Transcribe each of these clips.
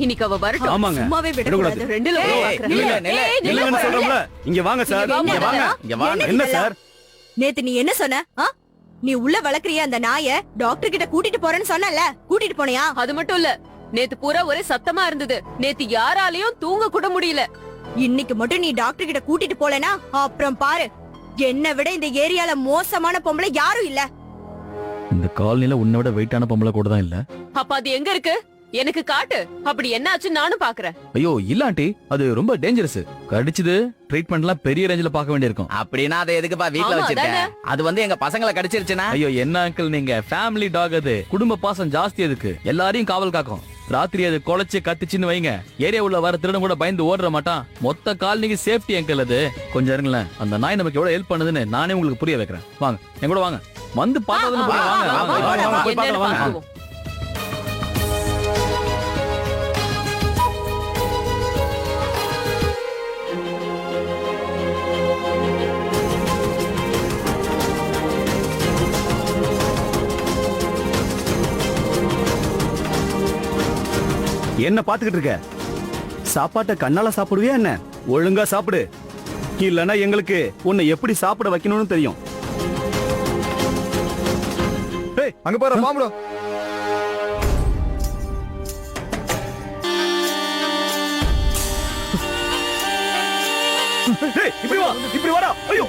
இன்னைக்கு அவ வரட்டும். ஆமாங்க. சும்மாவே விடக்கூடாது. ரெண்டுல ஒரு பாக்குறேன். இல்லைன்னு சொல்றோம்ல. இங்க வாங்க சார். இங்க வாங்க. இங்க வாங்க. என்ன சார்? நேத்து நீ என்ன சொன்ன? நீ உள்ள வளர்க்கறிய அந்த நாய டாக்டர் கிட்ட கூட்டிட்டு போறேன்னு சொன்னல, கூட்டிட்டு போனியா? அது மட்டும் இல்ல, நேத்து பூரா ஒரே சத்தமா இருந்தது. நேத்து யாராலையும் தூங்க கூட முடியல. இன்னைக்கு மட்டும் நீ டாக்டர் கிட்ட கூட்டிட்டு போலனா அப்புறம் பாரு, என்ன விட இந்த ஏரியால மோசமான பொம்பளை யாரும் இல்ல. இந்த காலனில உன்னை விட வெயிட்டான பொம்பளை கூட தான் இல்ல. அப்ப அது எங்க இருக்கு? எனக்கு காட்டு. அப்படி என்ன ஆச்சு நானும் பாக்குறேன். ஐயோ இல்ல ஆண்டி, அது ரொம்ப டேஞ்சரஸ். கடிச்சது ட்ரீட்மெண்ட்லாம் பெரிய ரேஞ்சில பார்க்க வேண்டியிருக்கும். அப்படின்னா அதை எதுக்குப்பா வீட்ல ஆமா, வச்சிருக்க? அது எங்க பசங்களை கடிச்சிருச்சுனா? ஐயோ என்ன அங்கிள் நீங்க, ஃபேமிலி டாக் அது. குடும்ப பாசம் ஜாஸ்தி அதுக்கு. எல்லாரையும் காவல் காக்கும். ராத்திரி அது கொலைச்சு கத்துச்சுன்னு வைங்க, ஏரியா உள்ள வர திருடன் கூட பயந்து ஓடுற மாட்டான். மொத்த காலனிக்கு சேஃப்டி அங்கிள் அது. கொஞ்சம் இருங்களேன், அந்த நாய் நமக்கு எவ்வளவு ஹெல்ப் பண்ணுதுன்னு நானே உங்களுக்கு புரிய வைக்கிறேன். வாங்க என் கூட வாங்க. வந்து பார்த்ததுன்னு புரியும். வாங்க என்னன்னு போய் பார்க்கலாம் வாங்க. பாத்துருவோம். என்ன பாத்துக்கிட்டு இருக்க? சாப்பாட்டை கண்ணால சாப்பிடுவியா என்ன? ஒழுங்கா சாப்பிடு. இல்லனா எங்களுக்கு உன்னை எப்படி சாப்பிட வைக்கணும்னு தெரியும். ஏய் அங்க பாரு பாம்புடா. ஏய் இப்படி வா, இப்படி வாடா. ஐயோ.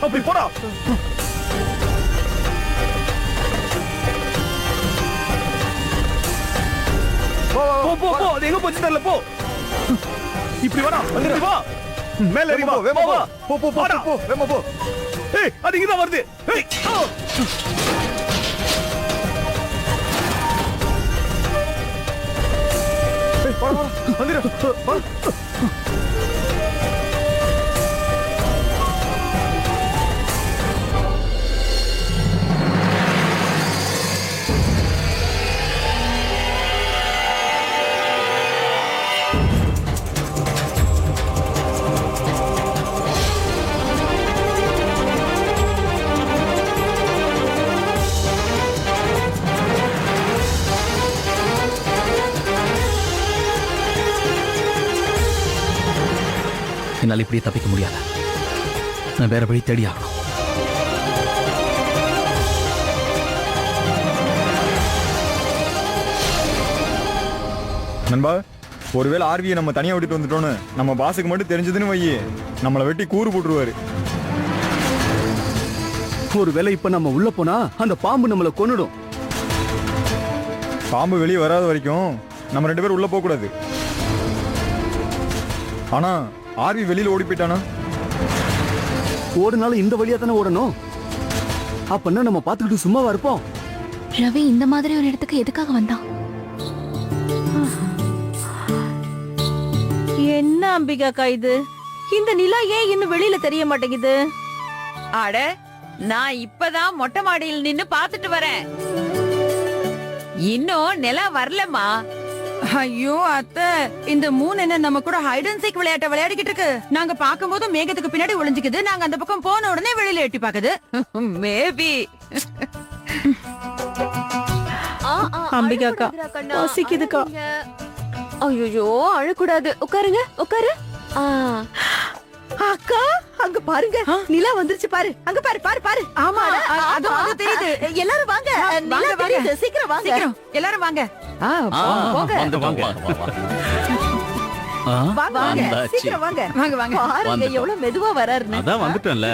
அப்படி போடா. போ போ போ, அது எங்க போச்சு தெரியல. போ இப்படி வாடா. இப்படி வா. மேல ஏறி வா. வேமா வா. போ போ போ போ வேமா போ. ஏய் அது இங்க தான் வருது. ஏய் வா வா வந்துரு. வா. என்னால் இப்படியே தப்பிக்க முடியாது. நான் வேற வழி தேடி ஆகணும். நண்பா, ஒருவேளை ஆர்வியை நம்ம தனியா விட்டுட்டு வந்துட்டோன்னு நம்ம பாஸுக்கு மட்டும் தெரிஞ்சதுன்னு வையே, நம்மளை வெட்டி கூறு போட்டுருவாரு. ஒருவேளை இப்ப நம்ம உள்ள போனா அந்த பாம்பு நம்மள கொன்னுடும். பாம்பு வெளியே வராத வரைக்கும் நம்ம 2 பேரும் உள்ள போக கூடாது. ஆனா ஆர்வி வெளியில ஓடி போயிட்டானா? ஓடுனாலும் இந்த வழியா தானே ஓடணும். அப்பன்னா நம்ம பாத்துக்கிட்டு சும்மாவா இருப்போம்? ரவி இந்த மாதிரி ஒரு இடத்துக்கு எதுக்காக வந்தான்? என்ன அம்பிகாக்கா இது? இந்த நிலா ஏன் இன்னும் வெளியில தெரிய மாட்டேங்குது? அட, நான் இப்பதான் மொட்டை மாடியில் நின்னு பாத்துட்டு வரேன். இன்னும் நிலா வரலமா. ஐயோ அத்தை, இந்த மூணு என்ன நம்ம கூட ஹைட் அண்ட் சீக் விளையாட்ட விளையாடிக்கிட்டு இருக்கு. நாங்க பாக்கும்போது மேகத்துக்கு பின்னாடி ஒளிஞ்சுக்குது. நாங்க அந்த பக்கம் போன உடனே வெளியில எட்டி பாக்குது. மேபி. அம்பிகாக்கா, பசிக்குதுக்கா. ஐயோ அழக்கூடாது. உட்காருங்க உட்காரு. அக்கா அங்க பாருங்க, நிலா வந்துருச்சு பாரு. அங்க பாரு பாரு பாரு. ஆமா அது தெரியுது. எல்லாரும் வாங்க. நிலா தெரியுது. சீக்கிரம் வாங்க. சீக்கிரம் எல்லாரும் வாங்க. போங்க. வந்து வாங்க. வாங்க சீக்கிரம் வாங்க. வாங்க வாங்க. பாருங்க எவ்வளவு மெதுவா வராருன்னு. அதான் வந்துட்டேன்ல.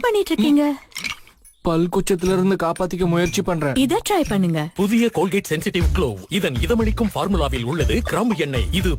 பண்ணிட்டு இருக்கீங்க? பல் குச்சத்துல இருந்து காப்பாத்திக்க முயற்சி பண்றேன். இத ட்ரை பண்ணுங்க. புதிய கோல்கேட் சென்சிட்டிவ் க்ளோ இதன் இதமளிக்கும் ஃபார்முலாவில் உள்ளது கிராம்பு எண்ணெய். இது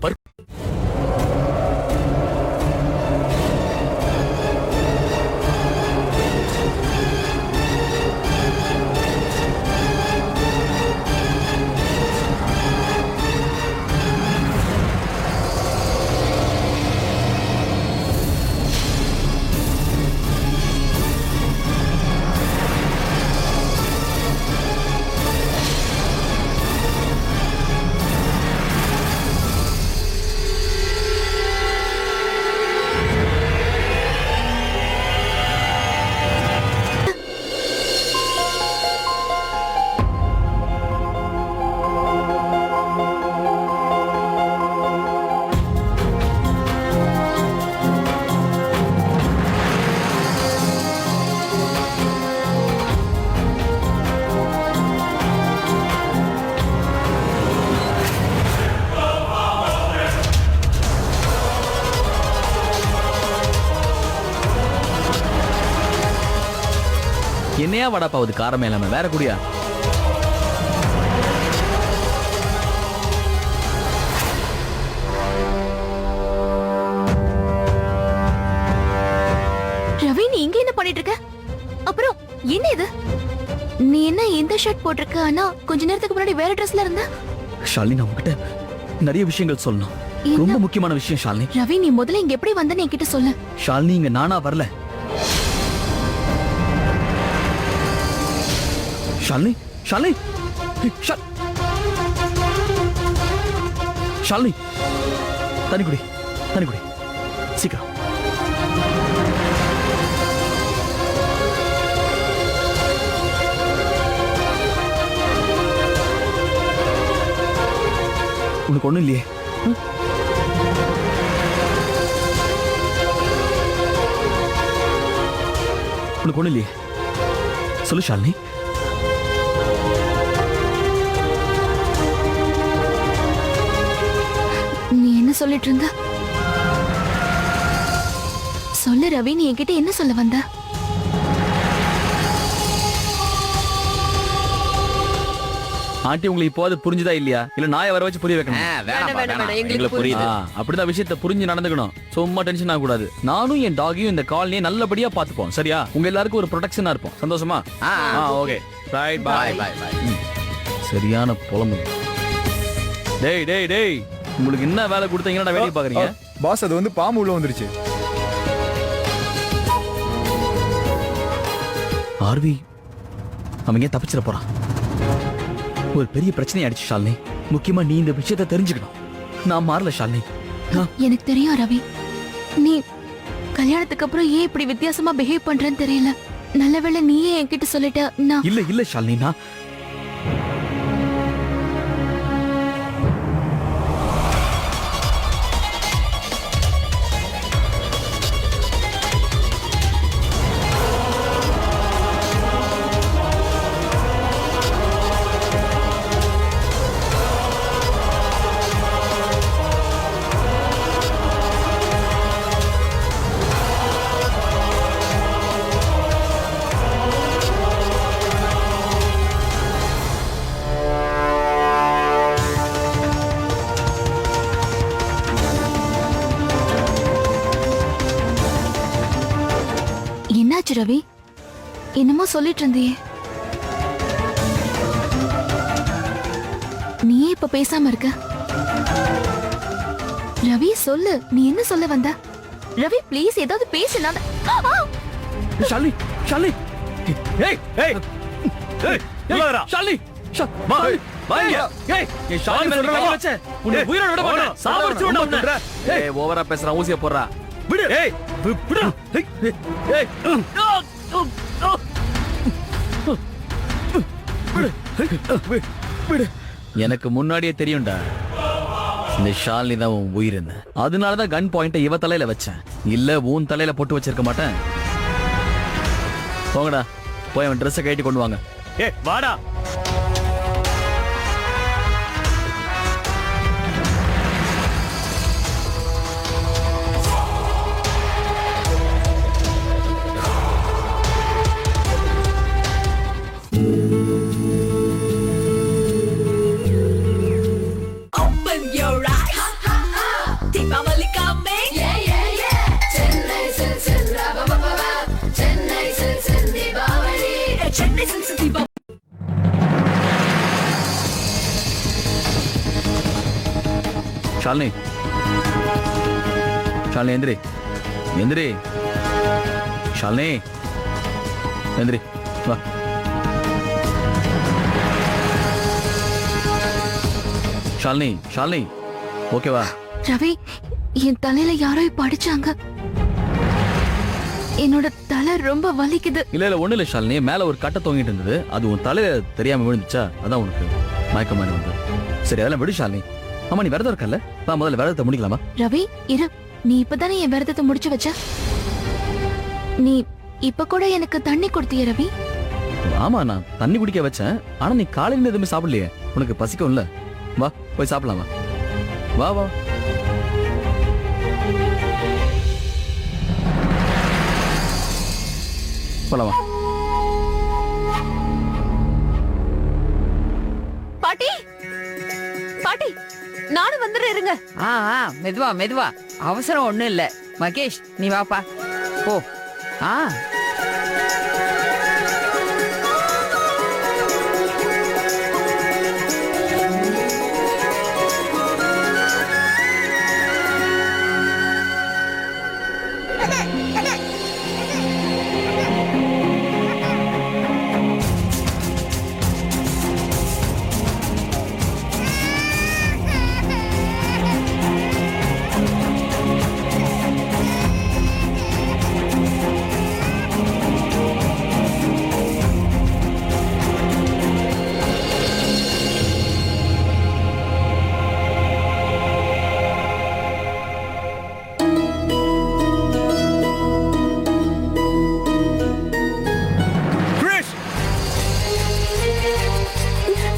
என்னையா வடா பாவுது காரமே இல்லாம வேற குடியா? ரவி, நீ இங்க என்ன பண்ணிட்டு இருக்க? அப்புறம் என்ன இது? நீ என்ன இந்த ஷர்ட் போட்டிருக்க, ஆனா கொஞ்ச நேரத்துக்கு முன்னாடி வேற ட்ரெஸ்ல இருந்த? ஷாலினி, நான் உங்ககிட்ட நிறைய விஷயங்கள் சொல்லணும். ரொம்ப முக்கியமான விஷயம் ஷாலினி. ரவி, நீ முதல்ல இங்க எப்படி வந்தன்னு என்கிட்ட சொல்லு. ஷாலினி, இங்க நானா வரல. ஷாலினி, ஷாலினி, ஷாலினி, தண்ணி குடி, தண்ணி குடி, சீக்கிரம். உனக்கு ஒண்ணும் இல்லையே? உனக்கு ஒண்ணும் இல்லையே? சொல்லு ஷாலினி. நீ என்ன சொல்லிட்டு இருந்த? சொல்லு ரவி, நீ என்கிட்ட என்ன சொல்ல வந்த? ஆண்டி, உங்களுக்கு இப்போது புரிஞ்சுதா இல்லையா? இல்ல நாயை வர வச்சு புரிய வைக்கணும்? எங்களுக்கு புரியுது. அப்படிதான் விஷயத்தை புரிஞ்சு நடந்துக்கணும். சும்மா டென்ஷன் ஆக கூடாது. நானும் என் டாகியும் இந்த காலனியை நல்லபடியா பாத்துப்போம். சரியா? உங்க எல்லாருக்கும் ஒரு ப்ரொடெக்ஷனா இருப்போம். சந்தோஷமா? Okay, right, bye bye bye. சரியான புலம்பு. டேய் டேய் டேய், உங்களுக்கு என்ன வேலை கொடுத்தீங்கன்னா வேலையை பாக்குறீங்க? பாஸ், அது வந்து பாம்பு உள்ள வந்துருச்சு. ஆர்வி அவங்க தப்பிச்சிட போறான். ஒரு பெரிய பிரச்சனை ஆயிடுச்சு ஷாலினி. முக்கியமா நீ இந்த விஷயத்தை தெரிஞ்சுக்கணும். நான் மாறல ஷாலினி. எனக்கு தெரியும் ரவி, நீ கல்யாணத்துக்கு அப்புறம் ஏன் இப்படி வித்தியாசமா பிஹேவ் பண்றேன்னு தெரியல. நல்லவேளை நீயே என்கிட்ட சொல்லிட்ட. நான் இல்ல இல்ல ஷாலினி, நான் என்னாச்சு ரவி? என்னமோ சொல்லிட்டு இருந்தியே, நீயே இப்ப பேசாம இருக்க? ரவி சொல்லு, நீ என்ன சொல்ல வந்த? ரவி ப்ளீஸ் ஏதாவது பேசு. நான் ஷாலினி, ஷாலினி, ஏய் ஏய் ஏய், உள்ளவரா ஷாலினி, வா வா இங்க. ஏய், நீ ஷாலினி மேல கை வச்ச உன்னை உயிரோட விட மாட்டேன். சாவடிச்சு விட உன்னை. ஏய், ஓவரா பேசுற, ஊசிய போடுறா. விடு. ஏய், விடு. ஏய், விடு. எனக்கு முன்னாடியே தெரியும்டா இந்த ஷாலினி தான் உன் உயிர்னு. அதனாலதான் கன் பாயிண்ட இவ தலையில வச்சேன். இல்ல உன் தலையில போட்டு வச்சிருக்க மாட்டேன். போங்கடா, போய் அவன் ட்ரெஸ்ஸை கட்டி கொண்டு வாங்க. ஏய் வாடா. ஷாலினி ஷாலினி எந்திரி எந்திரி ஷாலினி எந்திரி வா. ஷாலினி ஷாலினி ஓகேவா? ரவி, என் தலையில யாரோ இப்ப அடிச்சாங்க. என்னோட தலை ரொம்ப வலிக்குது. இல்ல ஒண்ணு இல்ல ஷாலினி, மேல ஒரு கட்டை தொங்கிட்டு இருந்தது, அது உன் தலையில தெரியாம விழுந்துச்சா, அதான் உனக்கு மயக்க மாதிரி வந்து. சரி அதெல்லாம் விடு ஷாலினி. ஆமா நீ விரதம் இருக்கல, நான் முதல்ல விரதத்தை முடிக்கலாமா? ரவி இரு, நீ இப்பதானே என் விரதத்தை முடிச்சு வச்ச. நீ இப்ப கூட எனக்கு தண்ணி கொடுத்திய ரவி. ஆமா நான் தண்ணி குடிக்க வச்சேன், ஆனா நீ காலையில எதுவுமே சாப்பிடலையே, உனக்கு பசிக்கும்ல. வா போய் சாப்பிடலாமா? வா வா. போலாமா? பாட்டி பாட்டி நானும் வந்துடுறேன் இருங்க. மெதுவா மெதுவா, அவசரம் ஒண்ணும் இல்ல. மகேஷ் நீ வாப்பா போ.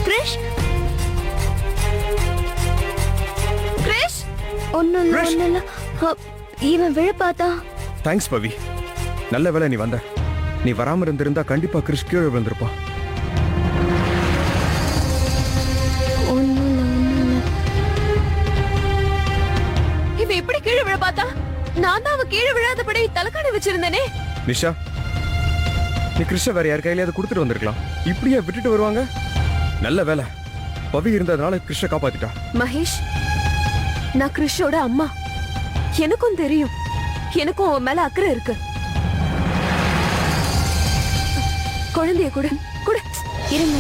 கிரிஷ் கிரிஷ் ஒண்ணும் இல்ல. இவன் விழ பார்த்தா. தேங்க்ஸ் பவி, நல்ல வேளை நீ வந்த. நீ வராம இருந்திருந்தா கண்டிப்பா கிறிஸ் கீழே விழுந்திருப்பான். இவன் எப்படி கீழே விழ பார்த்தா? நான் தான் அவன் கீழே விழாதபடி தலைக்காணி வச்சிருந்தேனே. நிஷா, நீ கிறிஷ வேற யார் கையிலயாவது கொடுத்துட்டு வந்திருக்கலாம். இப்படியே விட்டுட்டு வருவாங்க? நல்ல வேலை பவி இருந்ததுனால கிறிஷ காப்பாத்திட்டா. மகேஷ், நான் கிறிஷோட அம்மா. எனக்கும் தெரியும், எனக்கும் அவன் மேல அக்கறை இருக்கு. குழந்தைய கூட கூட இருங்க.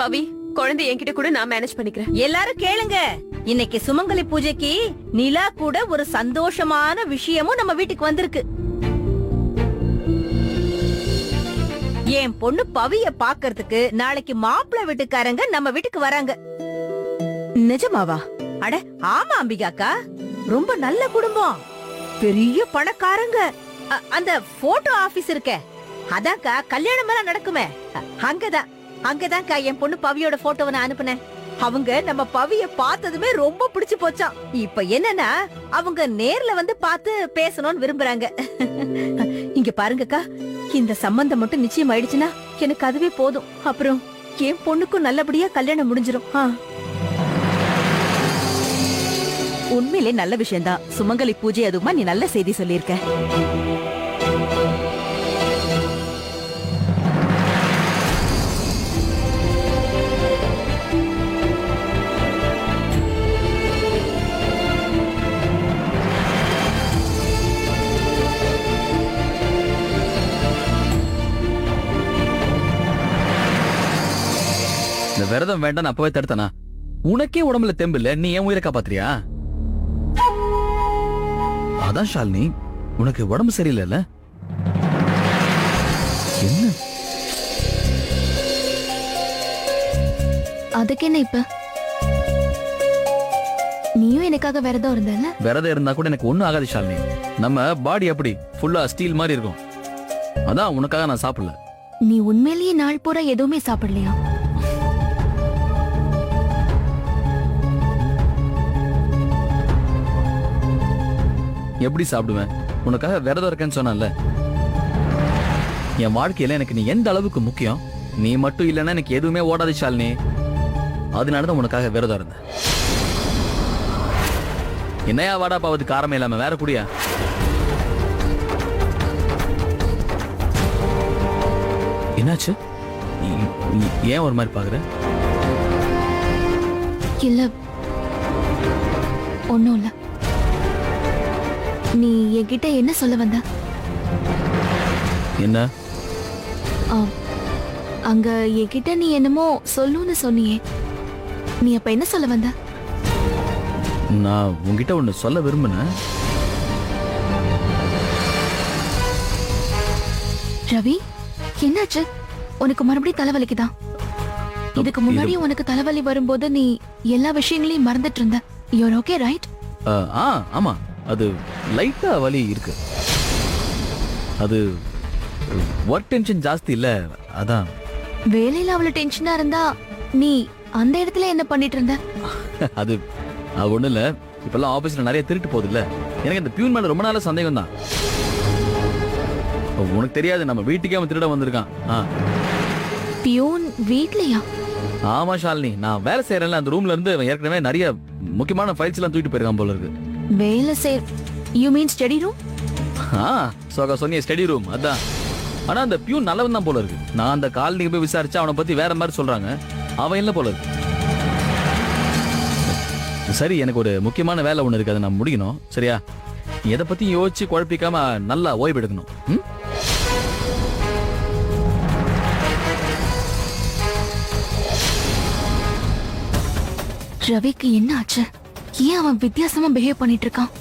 பவி, குழந்தை என்கிட்ட கூட நான் மேனேஜ் பண்ணிக்கிறேன். எல்லாரும் கேளுங்க, இன்னைக்கு சுமங்கலி பூஜைக்கு நிலா கூட ஒரு சந்தோஷமான விஷயமும் நம்ம வீட்டுக்கு வந்திருக்கு. என் பொண்ணு பவிய பாக்குறதுக்கு நாளைக்கு மாப்பிள்ளை வீட்டுக்காரங்க நம்ம வீட்டுக்கு வராங்க. நிஜமாவா? அட ஆமா அம்பிகாக்கா, ரொம்ப நல்ல குடும்பம், பெரிய பணக்காரங்க. அந்த போட்டோ ஆபீஸ் இருக்கே, அதான்க்கா கல்யாணம் எல்லாம் நடக்குமே, அங்கதான்க்கா என் பொண்ணு பவியோட போட்டோவை நான் அனுப்புனேன். அவங்க நம்ம பவிய பார்த்ததுமே ரொம்ப பிடிச்சு போச்சாம். இப்ப என்னன்னா அவங்க நேர்ல வந்து பார்த்து பேசணும்னு விரும்புறாங்க. இங்க பாருங்கக்கா, இந்த சம்பந்தம் மட்டும் நிச்சயம் ஆயிடுச்சுன்னா எனக்கு அதுவே போதும். அப்புறம் என் பொண்ணுக்கும் நல்லபடியா கல்யாணம் முடிஞ்சிரும். உண்மையிலே நல்ல விஷயம்தான். சுமங்கலி பூஜை அதுமா நீ நல்ல செய்தி சொல்லியிருக்க. இந்த விரதம் வேண்டாம் அப்பவே தடுத்தனா? உனக்கே உடம்புல தெம்பு இல்ல, நீ ஏன் உயிரை காப்பாத்துறியா? அதான் ஷாலினி, உனக்கு உடம்பு சரியில்லைல்ல? என்ன அதுக்கு என்ன இப்ப? நீயும் எனக்காக விரதம் இருந்தல? விரதம் இருந்தா கூட எனக்கு ஒண்ணும் ஆகாது ஷாலினி. நம்ம பாடி அப்படி ஃபுல்லா ஸ்டீல் மாதிரி இருக்கும். அதான் உனக்காக நான் சாப்பிடல. நீ உண்மையிலேயே நாள் பூரா எதுவுமே சாப்பிடலையா? எப்படி சாப்பிடுவேன்? உனக்காக விரதம் இருக்கேன்னு சொன்னல. என் வாழ்க்கையில எனக்கு நீ எந்த அளவுக்கு முக்கியம். நீ மட்டும் இல்லைன்னா எனக்கு எதுவுமே ஓடாது ஷாலினி. அதனாலதான் உனக்காக விரதம் இருந்தேன். என்னையா வாடா பாவது காரமே இல்லாம வேற குடியா? என்னாச்சு? ஏன் ஒரு மாதிரி பாக்குற? இல்ல ஒண்ணும் இல்ல. நீ என்கிட்ட என்ன சொல்ல வந்த? என்ன? அங்க என்கிட்ட நீ என்னமோ சொல்லுன்னு சொன்னியே, நீ அப்ப என்ன சொல்ல வந்த? நான் உன்கிட்ட ஒண்ணு சொல்ல விரும்பினேன். ரவி, என்னாச்சு? உனக்கு மறுபடியும் தலைவலிக்குதா? இதுக்கு முன்னாடி உனக்கு தலைவலி வரும்போது நீ எல்லா விஷயங்களையும் மறந்துட்டு இருந்த. Your okay right? ஆமா, அது லைட்டா வலி இருக்கு. அது ஒர்க் டென்ஷன் ஜாஸ்தி இல்ல, அதான். வேலையில அவ்வளவு டென்ஷனா இருந்தா நீ அந்த இடத்துல என்ன பண்ணிட்டு இருந்த? அது ஒண்ணு இல்ல, இப்பெல்லாம் ஆபீஸ்ல நிறைய திருட்டு போகுது இல்ல, எனக்கு இந்த பியூன் மேல ரொம்ப நாள சந்தேகம் தான். உனக்கு தெரியாது, நம்ம வீட்டுக்கே அவன் திருட வந்திருக்கான். பியூன் வீட்லயா? ஆமா ஷாலினி, நான் வேலை செய்யறேன்ல அந்த ரூம்ல இருந்து ஏற்கனவே நிறைய முக்கியமான ஃபைல்ஸ் எல்லாம் தூக்கிட்டு போயிருக்கான் போல இருக்கு. வேலை செய் யூ மீன் ஸ்டடி ரூம்? சோகா சொன்னிய ஸ்டடி ரூம் அதான். ஆனா அந்த பியூன் நல்லவன் தான் போல இருக்கு. நான் அந்த காலனிக்கு போய் விசாரிச்சா அவனை பத்தி வேற மாதிரி சொல்றாங்க. அவன் இல்ல போல இருக்கு. சரி, எனக்கு ஒரு முக்கியமான வேலை ஒண்ணு இருக்கு, அதை நான் முடிக்கணும். சரியா? எதை பத்தி யோசிச்சு குழப்பிக்காம நல்லா ஓய்வு எடுக்கணும். ரவிக்கு என்ன ஆச்சு? ஏன் அவன் வித்தியாசமா பிஹேவ் பண்ணிட்டு இருக்கான்?